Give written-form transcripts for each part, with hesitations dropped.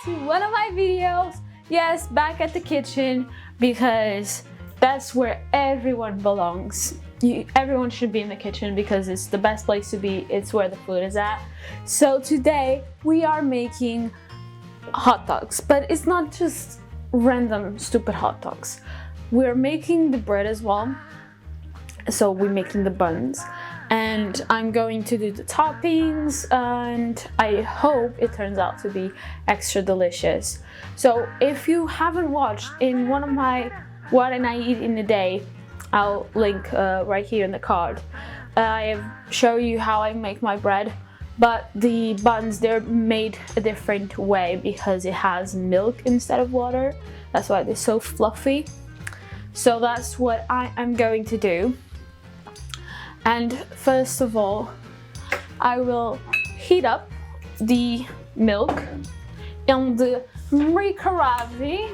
to one of my videos. Yes, back at the kitchen, because that's where everyone belongs. Everyone should be in the kitchen because it's the best place to be. It's where the food is at. So today we are making hot dogs, but it's not just random stupid hot dogs. We're making the bread as well. So we're making the buns, and I'm going to do the toppings, and I hope it turns out to be extra delicious. So if you haven't watched in one of my what and I eat in a day, I'll link right here in the card. I show you how I make my bread, but the buns, they're made a different way because it has milk instead of water. That's why they're so fluffy. So that's what I am going to do. And first of all, I will heat up the milk in the microwave.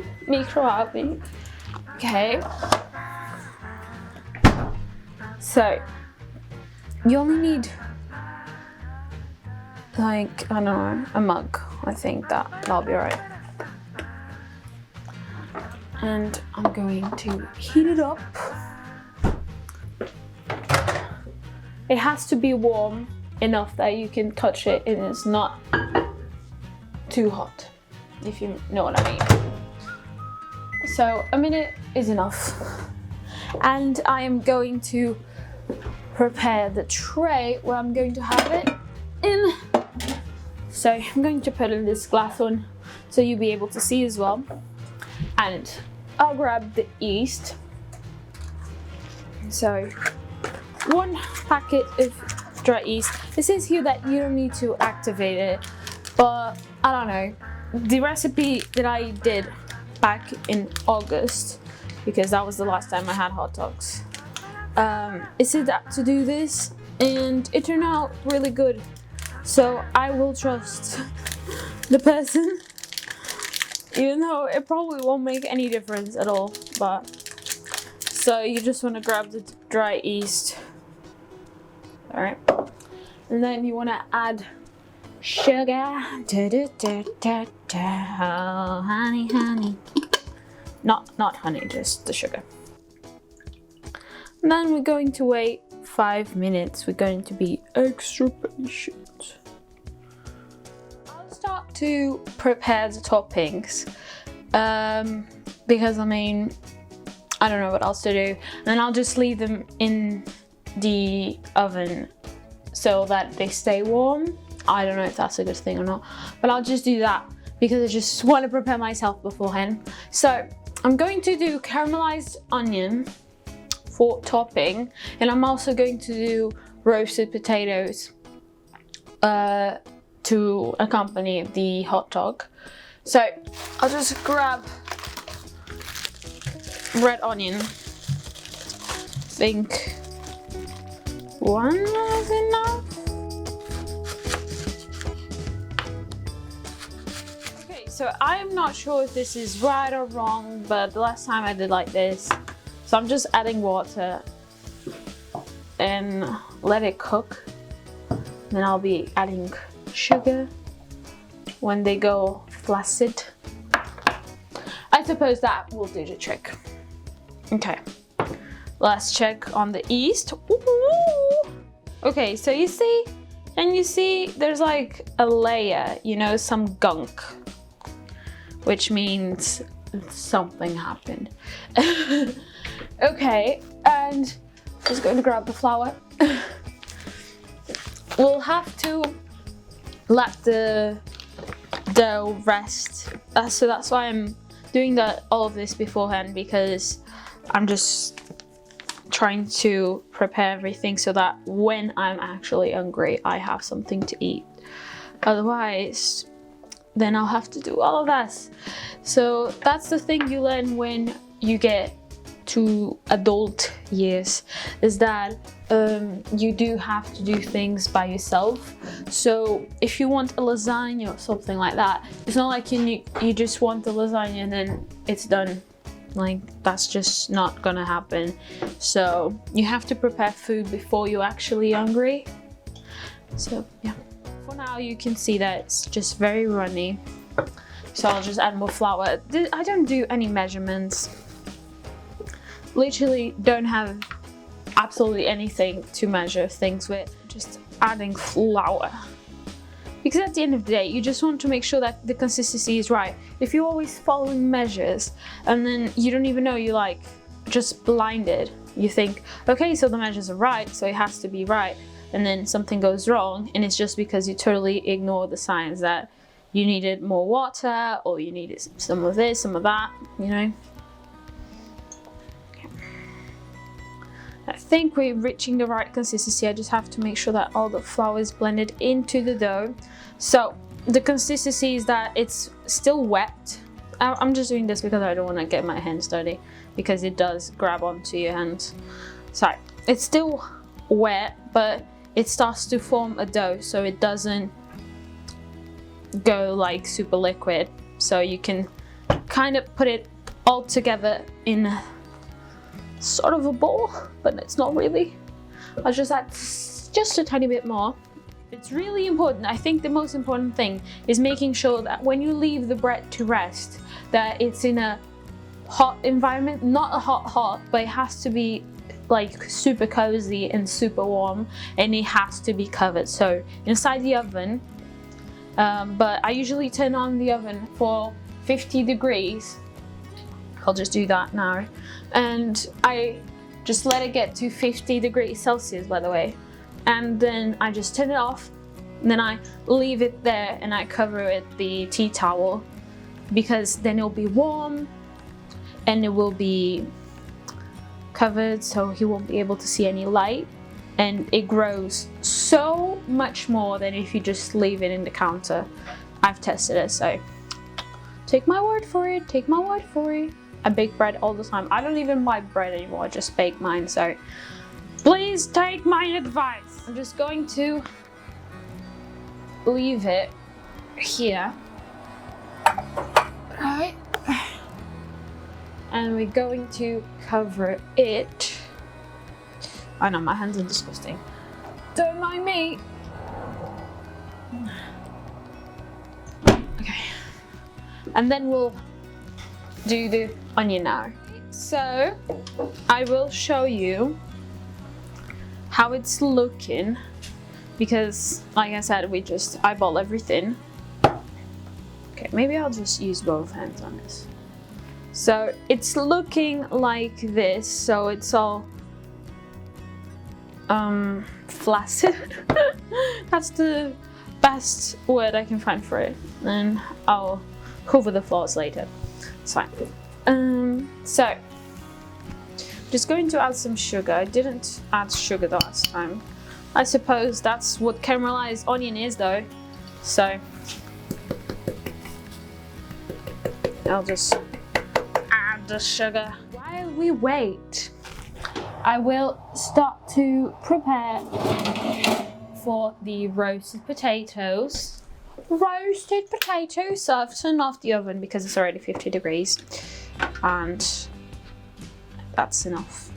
Okay. So you only need like, I don't know, a mug. I think that'll be right. And I'm going to heat it up. It has to be warm enough that you can touch it and it's not too hot, if you know what I mean. So a minute is enough. And I am going to prepare the tray where I'm going to have it in. So I'm going to put in this glass one so you'll be able to see as well. And I'll grab the yeast. So 1 packet of dry yeast. It says here that you don't need to activate it, but I don't know. The recipe that I did back in August, because that was the last time I had hot dogs, it said that to do this, and it turned out really good. So I will trust the person, even though it probably won't make any difference at all. But so you just want to grab the dry yeast. All right, and then you want to add sugar. Oh, honey. Not honey, just the sugar. And then we're going to wait 5 minutes. We're going to be extra patient. I'll start to prepare the toppings because I mean, I don't know what else to do. And then I'll just leave them in the oven so that they stay warm. I don't know if that's a good thing or not, but I'll just do that because I just want to prepare myself beforehand. So I'm going to do caramelized onion for topping, and I'm also going to do roasted potatoes to accompany the hot dog. So I'll just grab red onion. I think 1 is enough. Okay, so I'm not sure if this is right or wrong, but the last time I did like this. So I'm just adding water and let it cook. Then I'll be adding sugar when they go flaccid. I suppose that will do the trick. Okay. Let's check on the yeast. Ooh. Okay, so you see, there's like a layer, you know, some gunk, which means something happened. Okay, and I'm just going to grab the flour. We'll have to let the dough rest. So that's why I'm doing all of this beforehand, because I'm just trying to prepare everything so that when I'm actually hungry, I have something to eat. Otherwise, then I'll have to do all of that. So that's the thing you learn when you get to adult years, is that you do have to do things by yourself. So if you want a lasagna or something like that, it's not like you just want the lasagna and then it's done. Like, that's just not gonna happen. So you have to prepare food before you're actually hungry. So yeah, for now you can see that it's just very runny. So I'll just add more flour. I don't do any measurements. Literally don't have absolutely anything to measure things with. Just adding flour. Because at the end of the day, you just want to make sure that the consistency is right. If you're always following measures and then you don't even know, you like just blinded. You think, okay, so the measures are right, so it has to be right. And then something goes wrong, and it's just because you totally ignore the signs that you needed more water, or you needed some of this, some of that, you know. Okay. I think we're reaching the right consistency. I just have to make sure that all the flour is blended into the dough. So the consistency is that it's still wet. I'm just doing this because I don't want to get my hands dirty, because it does grab onto your hands. So it's still wet, but it starts to form a dough, so it doesn't go like super liquid. So you can kind of put it all together in sort of a ball, but it's not really. I'll just add just a tiny bit more. It's really important. I think the most important thing is making sure that when you leave the bread to rest, that it's in a hot environment, not a hot, but it has to be like super cozy and super warm, and it has to be covered. So inside the oven, but I usually turn on the oven for 50 degrees. I'll just do that now. And I just let it get to 50 degrees Celsius, by the way. And then I just turn it off, and then I leave it there and I cover it with the tea towel, because then it'll be warm and it will be covered, so he won't be able to see any light, and it grows so much more than if you just leave it in the counter. I've tested it, so take my word for it, take my word for it. I bake bread all the time. I don't even buy bread anymore, I just bake mine, so please take my advice. I'm just going to leave it here. Right. And we're going to cover it. I know, my hands are disgusting. Don't mind me. Okay. And then we'll do the onion now. So I will show you how it's looking, because like I said, we just eyeball everything. Okay, maybe I'll just use both hands on this. So it's looking like this, so it's all flaccid. That's the best word I can find for it. And I'll cover the floors later. It's fine. So just going to add some sugar. I didn't add sugar the last time. I suppose that's what caramelized onion is though. So I'll just add the sugar. While we wait, I will start to prepare for the roasted potatoes. Roasted potatoes. So I've turned off the oven because it's already 50 degrees. And that's enough.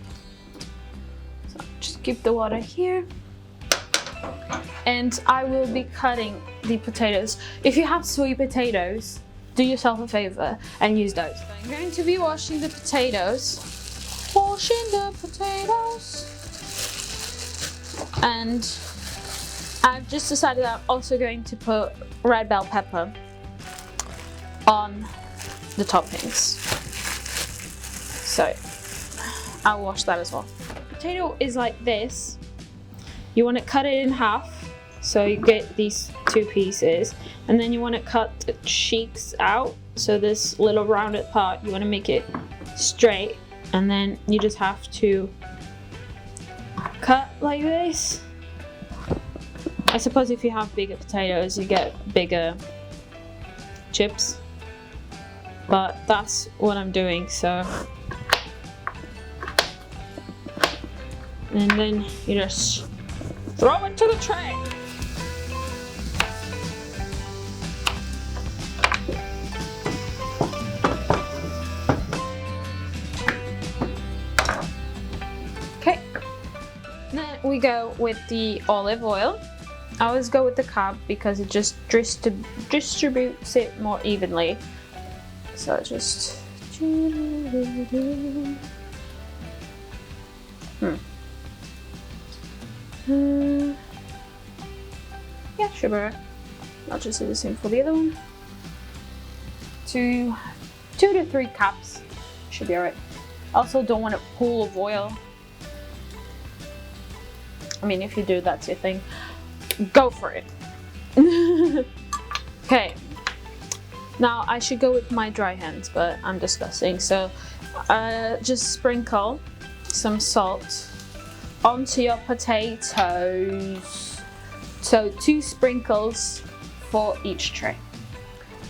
So just keep the water here. And I will be cutting the potatoes. If you have sweet potatoes, do yourself a favor and use those. I'm going to be washing the potatoes. Washing the potatoes. And I've just decided I'm also going to put red bell pepper on the toppings. So I'll wash that as well. Potato is like this. You want to cut it in half, so you get these two pieces, and then you want to cut the cheeks out. So this little rounded part, you want to make it straight, and then you just have to cut like this. I suppose if you have bigger potatoes, you get bigger chips, but that's what I'm doing. So, and then you just throw it to the tray. Okay, then we go with the olive oil. I always go with the cup because it just distributes it more evenly. So just yeah, should be right. I'll just do the same for the other one. 2 to 3 cups should be alright. Also, don't want a pool of oil. I mean, if you do, that's your thing. Go for it. Okay. Now I should go with my dry hands, but I'm disgusting. So just sprinkle some salt onto your potatoes. So 2 sprinkles for each tray,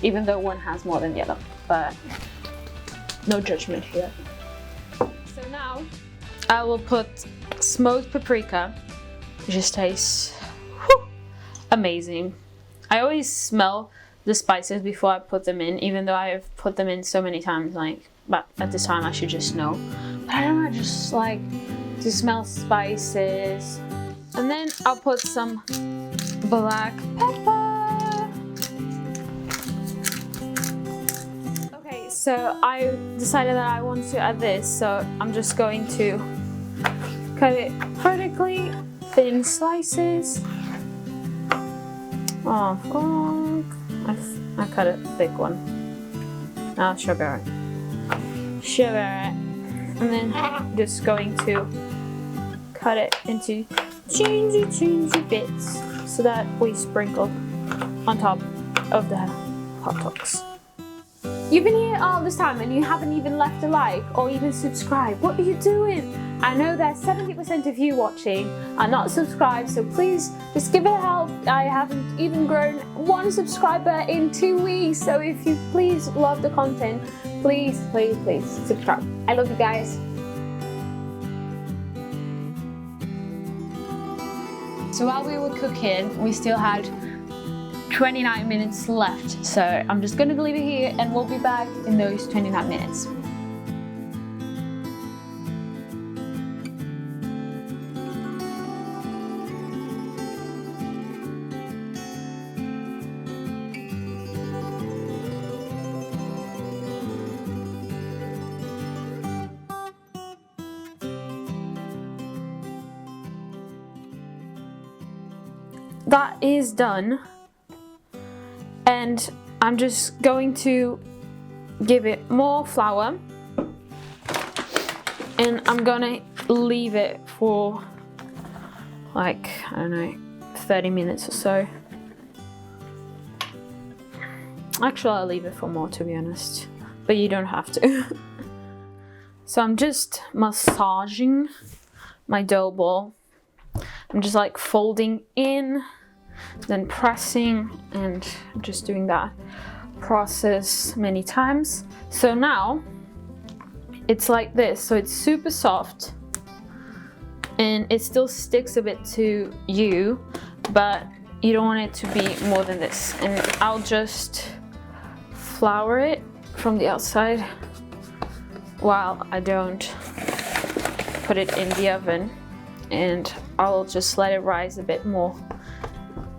even though one has more than the other, but no judgment here. So now I will put smoked paprika. It just tastes amazing. I always smell the spices before I put them in, even though I've put them in so many times, like, but at this time I should just know. But I don't know, I just like to smell spices. And then I'll put some black pepper. Okay, so I decided that I want to add this, so I'm just going to cut it vertically, thin slices. Oh, fuck. I cut a thick one. Oh, should be alright. Should be alright. And then just going to cut it into teensy bits so that we sprinkle on top of the hot dogs. You've been here all this time and you haven't even left a like or even subscribed. What are you doing? I know that 70% of you watching are not subscribed, so please just give it a help. I haven't even grown 1 subscriber in 2 weeks, so if you please love the content, please subscribe. I love you guys. So while we were cooking, we still had 29 minutes left, so I'm just gonna leave it here and we'll be back in those 29 minutes. That is done, and I'm just going to give it more flour, and I'm gonna leave it for like, I don't know, 30 minutes or so. Actually, I'll leave it for more, to be honest, but you don't have to. So I'm just massaging my dough ball. I'm just like folding in, then pressing, and just doing that process many times. So now it's like this, so it's super soft and it still sticks a bit to you, but you don't want it to be more than this. And I'll just flour it from the outside while I don't put it in the oven, and I'll just let it rise a bit more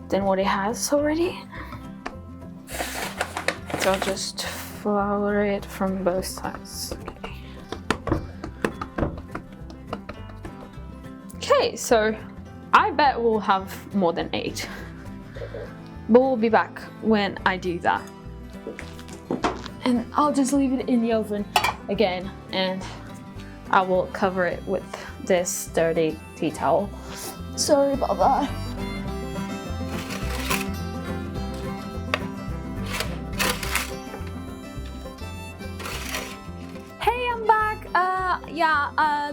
than what it has already. So I'll just flour it from both sides. Okay, so I bet we'll have more than 8, but we'll be back when I do that. And I'll just leave it in the oven again, and I will cover it with this dirty tea towel. Sorry about that. Hey, I'm back.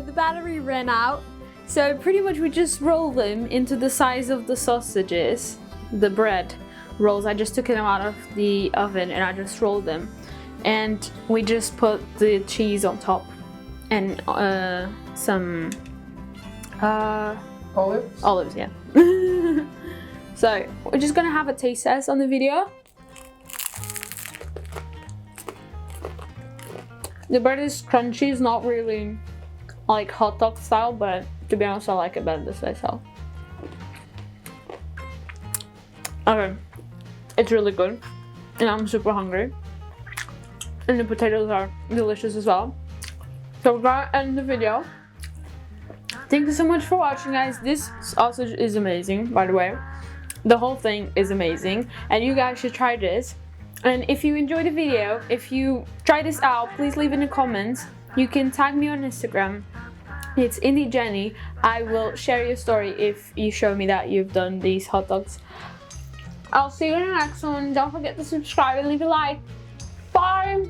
The battery ran out, so pretty much we just roll them into the size of the sausages, the bread rolls. I just took them out of the oven and I just rolled them, and we just put the cheese on top and some olives, yeah. So we're just gonna have a taste test on the video. The bread is crunchy, it's not really like hot dog style, but to be honest, I like it better this way. So Okay, it's really good, and I'm super hungry. And the potatoes are delicious as well. So we're gonna end the video. Thank you so much for watching, guys. This sausage is amazing, by the way. The whole thing is amazing, and you guys should try this. And if you enjoyed the video, if you try this out, please leave in the comments. You can tag me on Instagram. It's Indie Jenny. I will share your story if you show me that you've done these hot dogs. I'll see you in the next one. Don't forget to subscribe and leave a like. Bye!